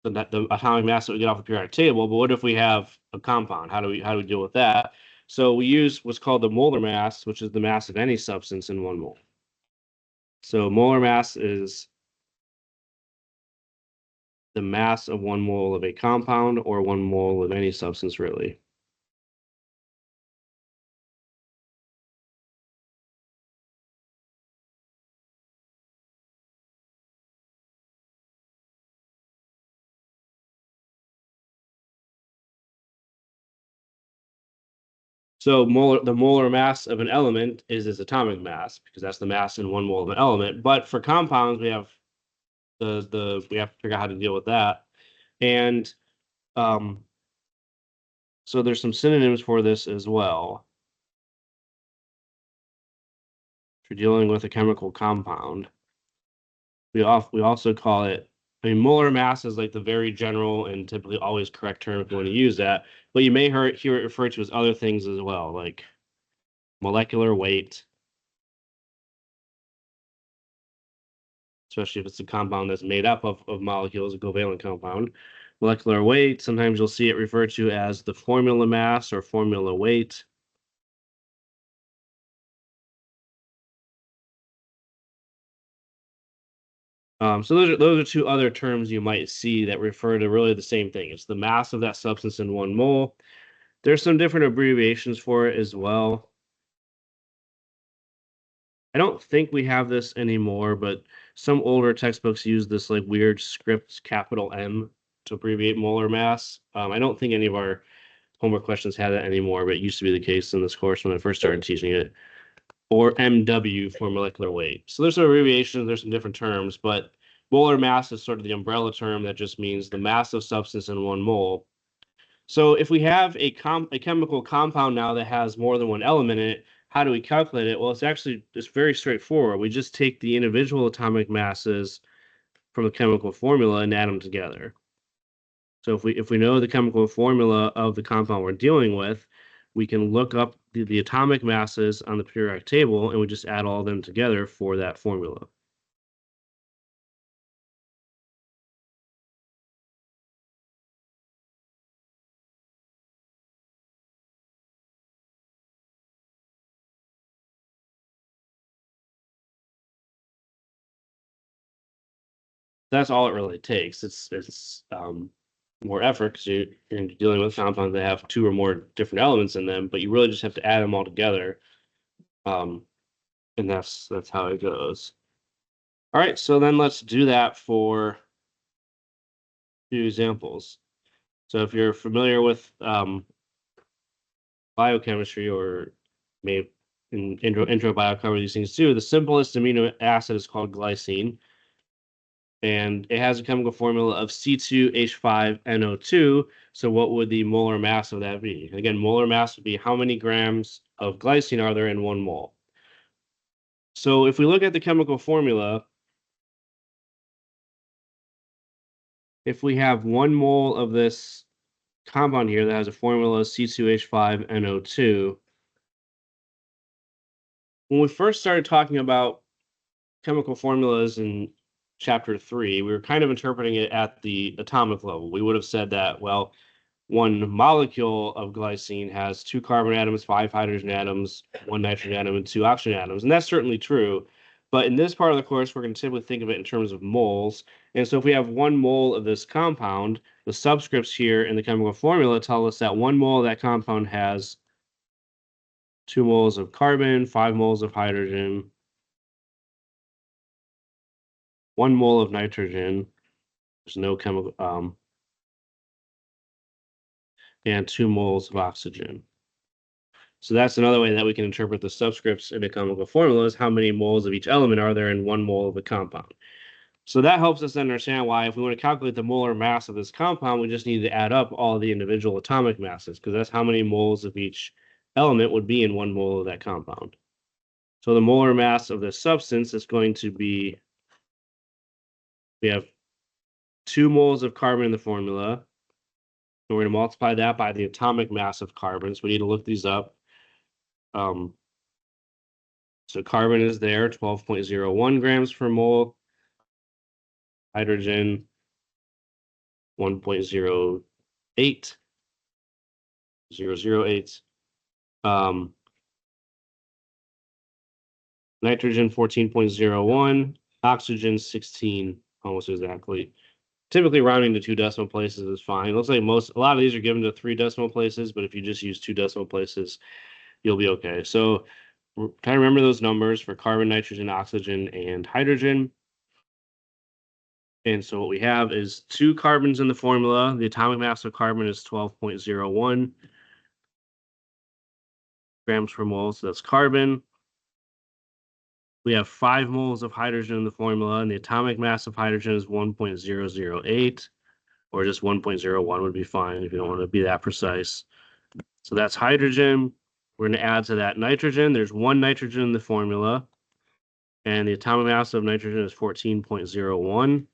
the atomic mass that we get off the periodic table. But what if we have a compound? How do we deal with that? So we use what's called the molar mass, which is the mass of any substance in 1 mole. So molar mass is the mass of 1 mole of a compound or 1 mole of any substance, really. So the molar mass of an element is its atomic mass, because that's the mass in 1 mole of an element. But for compounds, we have we have to figure out how to deal with that. And so there's some synonyms for this as well. If you're dealing with a chemical compound, we also call it, I mean, molar mass is like the very general and typically always correct term if you want to use that, but you may hear it referred to as other things as well, like molecular weight, especially if it's a compound that's made up of molecules, a covalent compound. Molecular weight, sometimes you'll see it referred to as the formula mass or formula weight. So those are two other terms you might see that refer to really the same thing. It's the mass of that substance in 1 mole. There's some different abbreviations for it as well. I don't think we have this anymore, but some older textbooks use this like weird script capital M to abbreviate molar mass. I don't think any of our homework questions had that anymore, but it used to be the case in this course when I first started teaching it. Or MW for molecular weight. So there's some abbreviations, there's some different terms, but molar mass is sort of the umbrella term that just means the mass of substance in 1 mole. So if we have a chemical compound now that has more than 1 element in it, how do we calculate it? Well, it's very straightforward. We just take the individual atomic masses from the chemical formula and add them together. So if we know the chemical formula of the compound we're dealing with, we can look up the atomic masses on the periodic table, and we just add all of them together for that formula. That's all it really takes. It's more effort because you're dealing with compounds that have 2 or more different elements in them, but you really just have to add them all together. And that's how it goes. All right, so then let's do that for a few examples. So if you're familiar with biochemistry, or maybe in intro bio cover these things too, the simplest amino acid is called glycine. And it has a chemical formula of C2H5NO2. So what would the molar mass of that be? Again, molar mass would be how many grams of glycine are there in 1 mole. So if we look at the chemical formula, if we have 1 mole of this compound here that has a formula C2H5NO2, when we first started talking about chemical formulas in chapter 3, we were kind of interpreting it at the atomic level. We would have said that, well, one molecule of glycine has 2 carbon atoms, 5 hydrogen atoms, 1 nitrogen atom, and 2 oxygen atoms. And that's certainly true. But in this part of the course, we're going to typically think of it in terms of moles. And so if we have 1 mole of this compound, the subscripts here in the chemical formula tell us that 1 mole of that compound has 2 moles of carbon, 5 moles of hydrogen, 1 mole of nitrogen. There's no chemical, and 2 moles of oxygen. So that's another way that we can interpret the subscripts in a chemical formula is how many moles of each element are there in 1 mole of a compound. So that helps us understand why if we want to calculate the molar mass of this compound, we just need to add up all the individual atomic masses because that's how many moles of each element would be in 1 mole of that compound. So the molar mass of this substance is going to be, we have 2 moles of carbon in the formula. And we're going to multiply that by the atomic mass of carbon. So we need to look these up. So carbon is there, 12.01 grams per mole. Hydrogen, 1.08, 008. Nitrogen, 14.01. Oxygen, 16, almost exactly. Typically rounding to 2 decimal places is fine. It looks like a lot of these are given to 3 decimal places, but if you just use 2 decimal places, you'll be okay. So try to remember those numbers for carbon, nitrogen, oxygen, and hydrogen. And so what we have is 2 carbons in the formula. The atomic mass of carbon is 12.01 grams per mole. So that's carbon. We have 5 moles of hydrogen in the formula, and the atomic mass of hydrogen is 1.008, or just 1.01 would be fine if you don't want to be that precise. So that's hydrogen. We're going to add to that nitrogen. There's 1 nitrogen in the formula, and the atomic mass of nitrogen is 14.01.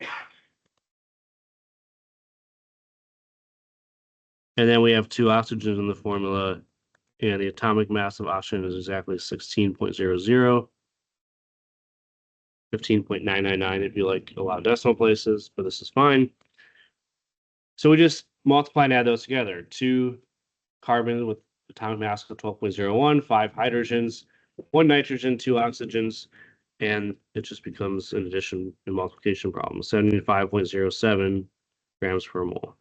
And then we have 2 oxygens in the formula, and the atomic mass of oxygen is exactly 16.00. 15.999 if you like a lot of decimal places, but this is fine. So we just multiply and add those together. 2 carbon with atomic mass of 12.01, 5 hydrogens, 1 nitrogen, 2 oxygens, and it just becomes an addition and multiplication problem, 75.07 grams per mole.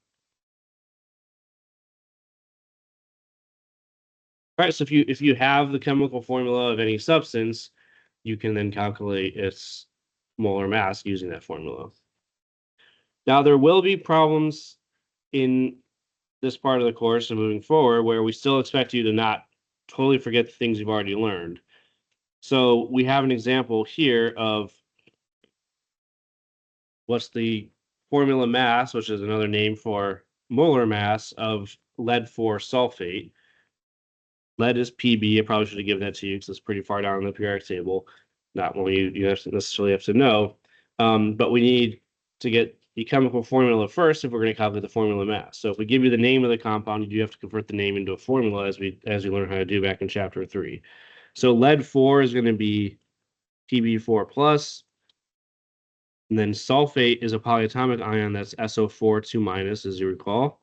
All right, so if you have the chemical formula of any substance, you can then calculate its molar mass using that formula. Now, there will be problems in this part of the course and moving forward where we still expect you to not totally forget the things you've already learned. So we have an example here of what's the formula mass, which is another name for molar mass of lead-4 sulfate. Lead is Pb. I probably should have given that to you because it's pretty far down the periodic table. Not one you necessarily have to know. But we need to get the chemical formula first if we're going to calculate the formula mass. So if we give you the name of the compound, you do have to convert the name into a formula as we learned how to do back in chapter 3. So lead-4 is going to be Pb4 plus. And then sulfate is a polyatomic ion that's SO4 2 minus, as you recall.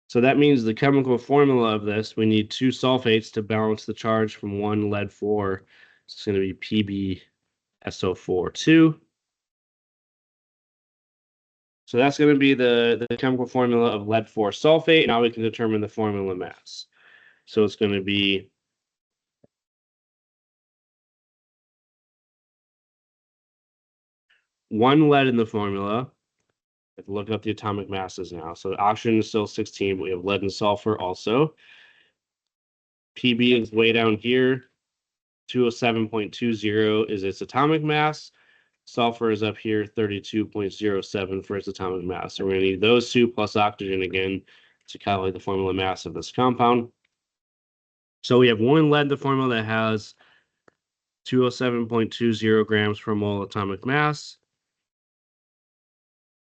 So that means the chemical formula of this, we need 2 sulfates to balance the charge from 1 lead-4. So it's going to be PbSO4 2. So that's going to be the chemical formula of lead-4 sulfate. Now we can determine the formula mass. So it's going to be one lead in the formula. I have to look up the atomic masses now. So oxygen is still 16, but we have lead and sulfur also. Pb is way down here. 207.20 is its atomic mass. Sulfur is up here, 32.07 for its atomic mass. So we're going to need those 2 plus oxygen again to calculate the formula mass of this compound. So we have 1 lead in the formula that has 207.20 grams per mole atomic mass.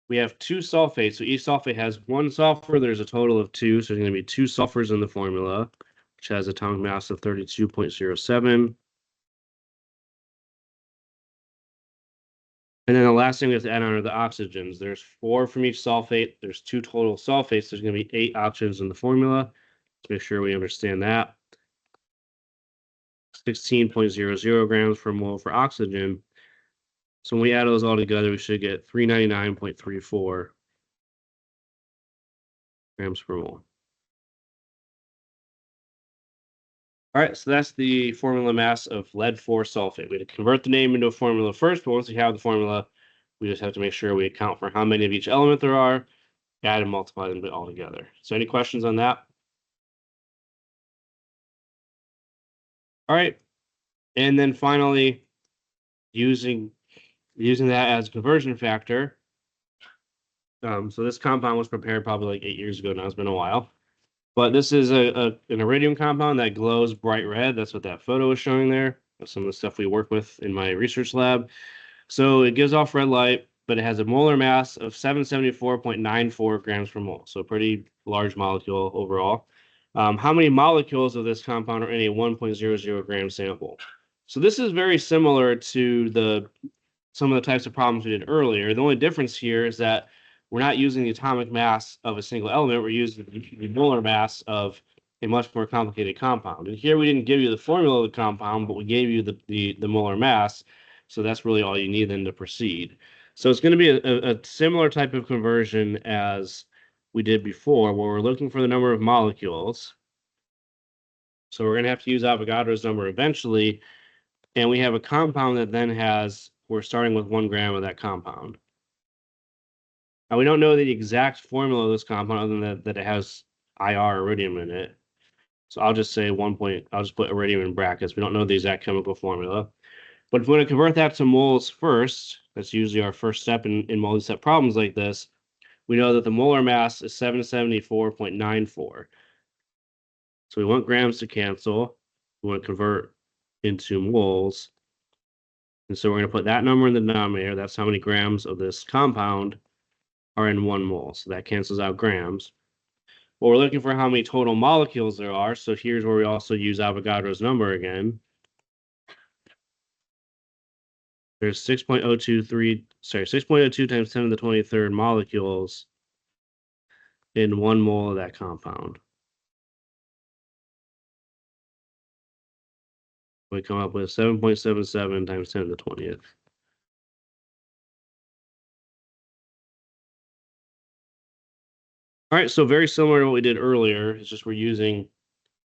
We have 2 sulfates. So each sulfate has 1 sulfur. There's a total of 2. So there's going to be 2 sulfurs in the formula, which has atomic mass of 32.07. And then the last thing we have to add on are the oxygens. There's 4 from each sulfate. There's 2 total sulfates. There's going to be 8 oxygens in the formula. Let's make sure we understand that. 16.00 grams per mole for oxygen. So when we add those all together, we should get 399.34 grams per mole. All right, so that's the formula mass of lead-4 sulfate. We had to convert the name into a formula first, but once we have the formula, we just have to make sure we account for how many of each element there are, add and multiply them all together. So any questions on that? All right, and then finally, using that as a conversion factor. So this compound was prepared probably like 8 years ago now. It's been a while. But this is an iridium compound that glows bright red. That's what that photo is showing there. That's some of the stuff we work with in my research lab. So it gives off red light, but it has a molar mass of 774.94 grams per mole. So a pretty large molecule overall. How many molecules of this compound are in a 1.00 gram sample? So this is very similar to some of the types of problems we did earlier. The only difference here is that we're not using the atomic mass of a single element. We're using the molar mass of a much more complicated compound. And here we didn't give you the formula of the compound, but we gave you the molar mass. So that's really all you need then to proceed. So it's going to be a similar type of conversion as we did before, where we're looking for the number of molecules. So we're going to have to use Avogadro's number eventually. And we have a compound that then we're starting with 1 gram of that compound. Now, we don't know the exact formula of this compound other than that it has IR iridium in it. So I'll just say I'll just put iridium in brackets. We don't know the exact chemical formula. But if we want to convert that to moles first, that's usually our first step in multi-step problems like this, we know that the molar mass is 774.94. So we want grams to cancel. We want to convert into moles. And so we're going to put that number in the denominator. That's how many grams of this compound are in 1 mole. So that cancels out grams. Well, we're looking for how many total molecules there are. So here's where we also use Avogadro's number again. There's 6.02 times 10 to the 23rd molecules in 1 mole of that compound. We come up with 7.77 times 10 to the 20th. All right, so very similar to what we did earlier. It's just we're using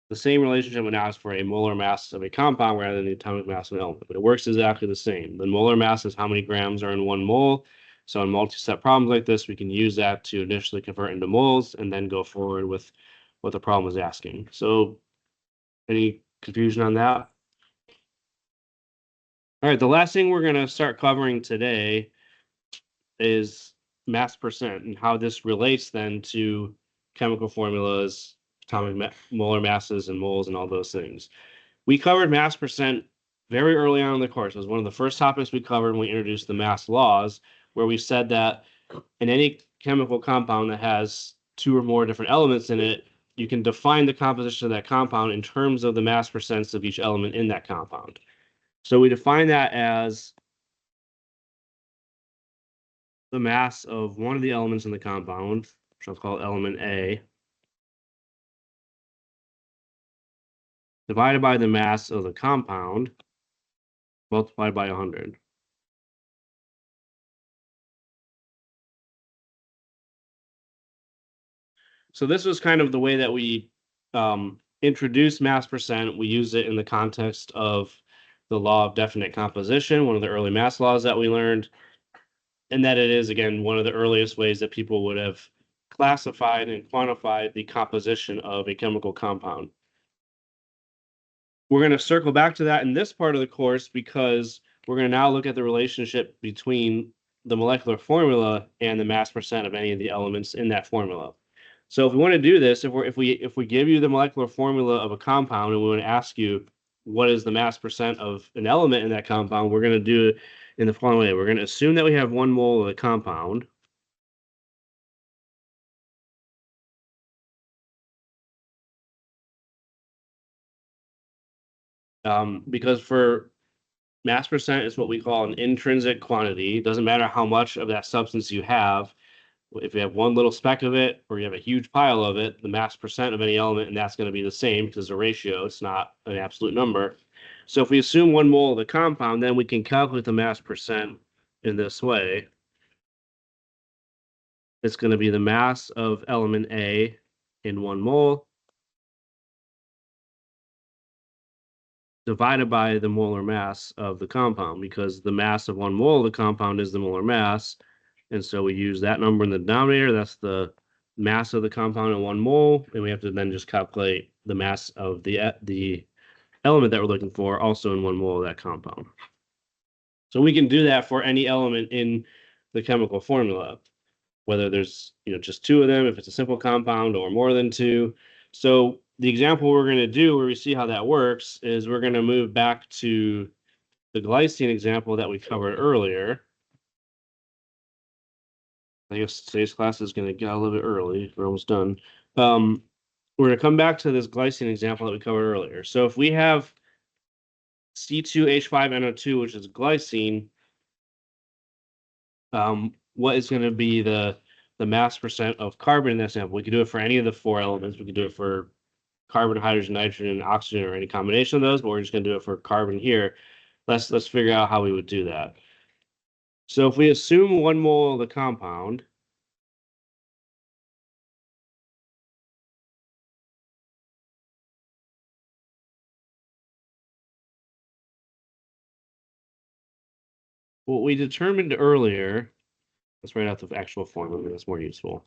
the same relationship we asked for a molar mass of a compound rather than the atomic mass of an element. But it works exactly the same. The molar mass is how many grams are in 1 mole. So in multi-step problems like this, we can use that to initially convert into moles and then go forward with what the problem is asking. So any confusion on that? All right, the last thing we're going to start covering today is mass percent and how this relates then to chemical formulas, molar masses, and moles, and all those things. We covered mass percent very early on in the course. It was one of the first topics we covered when we introduced the mass laws, where we said that in any chemical compound that has 2 or more different elements in it, you can define the composition of that compound in terms of the mass percents of each element in that compound. So we define that as the mass of one of the elements in the compound, which I'll call element A, divided by the mass of the compound, multiplied by 100. So this was kind of the way that we introduced mass percent. We used it in the context of the law of definite composition, one of the early mass laws that we learned, and that it is, again, one of the earliest ways that people would have classified and quantified the composition of a chemical compound. We're going to circle back to that in this part of the course because we're going to now look at the relationship between the molecular formula and the mass percent of any of the elements in that formula. So if we want to do this, if we give you the molecular formula of a compound and we want to ask you what is the mass percent of an element in that compound, we're going to do it in the following way. We're going to assume that we have 1 mole of the compound. Because for mass percent is what we call an intrinsic quantity. It doesn't matter how much of that substance you have. If you have one little speck of it or you have a huge pile of it, the mass percent of any element, and that's going to be the same because it's a ratio. It's not an absolute number. So if we assume 1 mole of the compound, then we can calculate the mass percent in this way. It's going to be the mass of element A in 1 mole divided by the molar mass of the compound, because the mass of 1 mole of the compound is the molar mass. And so we use that number in the denominator. That's the mass of the compound in 1 mole. And we have to then just calculate the mass of the element that we're looking for also in 1 mole of that compound. So we can do that for any element in the chemical formula, whether there's just 2 of them, if it's a simple compound, or more than 2. So the example we're going to do where we see how that works is we're going to move back to the glycine example that we covered earlier. I guess today's class is going to get a little bit early. We're almost done. We're going to come back to this glycine example that we covered earlier. So if we have C2H5NO2, which is glycine, what is going to be the mass percent of carbon in that sample? We could do it for any of the 4 elements. We could do it for carbon, hydrogen, nitrogen, oxygen, or any combination of those, but we're just going to do it for carbon here. Let's figure out how we would do that. So if we assume 1 mole of the compound, what we determined earlier, let's write out the actual formula, that's more useful.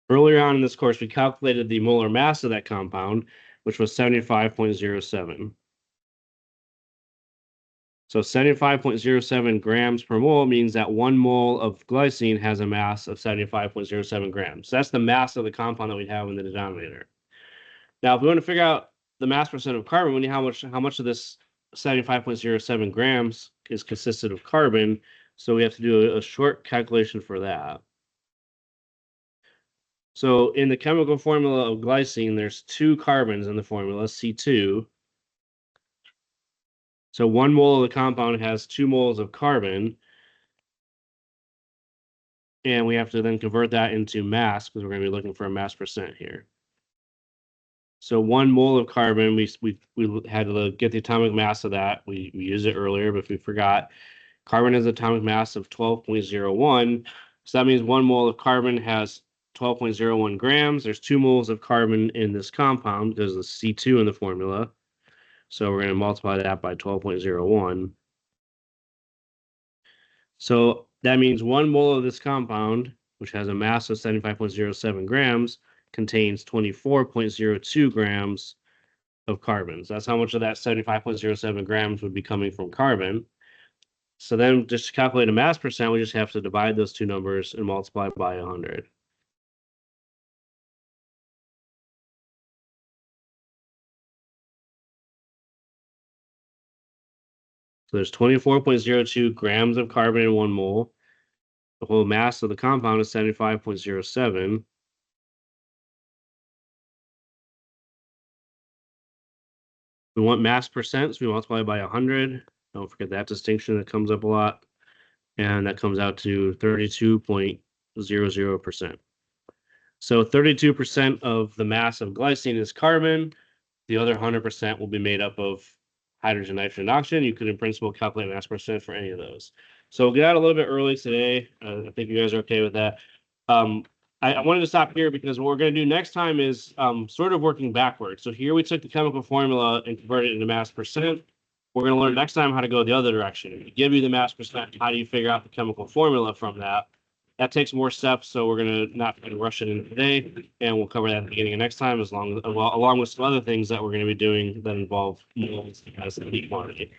Earlier on in this course, we calculated the molar mass of that compound, which was 75.07. So 75.07 grams per mole means that 1 mole of glycine has a mass of 75.07 grams. So that's the mass of the compound that we have in the denominator. Now, if we want to figure out the mass percent of carbon, we need how much of this 75.07 grams is consisted of carbon. So we have to do a short calculation for that. So in the chemical formula of glycine, there's 2 carbons in the formula, C2. So 1 mole of the compound has 2 moles of carbon. And we have to then convert that into mass because we're going to be looking for a mass percent here. So 1 mole of carbon, we had to get the atomic mass of that. We used it earlier, but if we forgot, carbon has an atomic mass of 12.01. So that means 1 mole of carbon has 12.01 grams. There's 2 moles of carbon in this compound because of the C2 in the formula. So we're going to multiply that by 12.01. So that means 1 mole of this compound, which has a mass of 75.07 grams, contains 24.02 grams of carbons. That's how much of that 75.07 grams would be coming from carbon. So then just to calculate a mass percent, we just have to divide those 2 numbers and multiply by 100. So there's 24.02 grams of carbon in 1 mole. The whole mass of the compound is 75.07. We want mass percent, so we multiply by 100. Don't forget that distinction that comes up a lot. And that comes out to 32.00%. So 32% of the mass of glycine is carbon. The other 100% will be made up of hydrogen, nitrogen, and oxygen. You could, in principle, calculate mass percent for any of those. So we'll get out a little bit early today. I think you guys are okay with that. I wanted to stop here because what we're going to do next time is sort of working backwards. So here we took the chemical formula and converted it into mass percent. We're going to learn next time how to go the other direction. If we give you the mass percent, how do you figure out the chemical formula from that? That takes more steps, so we're going to not rush it in today, and we'll cover that at the beginning of next time, along with some other things that we're going to be doing that involve moles as a heat quantity.